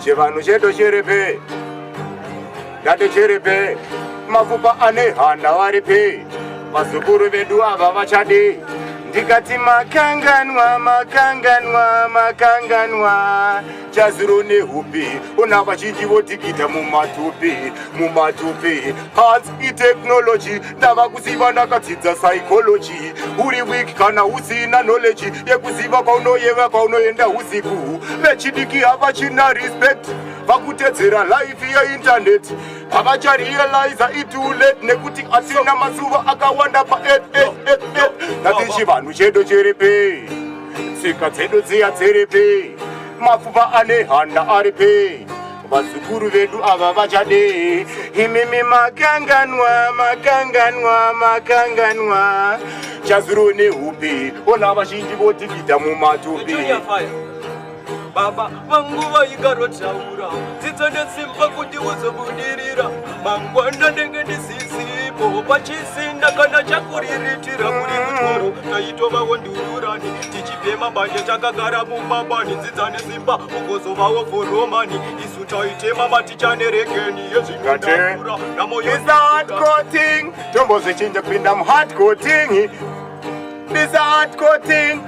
Chivanu cheto chiripe Date chiripe Mafupa ane handa waripe Vasukuru vedu ava vachade Ndikati makanganwa, makanganwa, makanganwa Chaziro nehupi Unava chijivo tikita mumatupi Mumatupi Arts e-technology Ndava kuziva nakatidza psychology Uri weak kana usina knowledge Yekuziva kaunoyeva kaunoyenda usiku Vechidiki hava china respect Vakutedzera life ya internet Havachari realize it too late Nekuti asina mazuva akawanda pa Nati chivanhu chedu chiripe Tsika dzedu dziya dziripe Mafupa ane handa aripe Vazukuru vedu ava vachade Imimi makanganwa, makanganwa, makanganwa Chaziro nehupi Ona vazhinji votikita mumatupi Baba, vangu vaigarotaura Dzidza nesimba kuti uzobudirira Mangwana ndenge ndisisipo Pachisina kana chakuriritira Muri mutoro, taitovawo ndururani Tichipema banje takagara mumabani Dzidza nesimba, ugozovawo foromani Isu taitema matichanerekeni Yezvingadakura, namoyo It's a hardcore thing Tombo zichinja kupinda hardcore thing It's a hardcore thing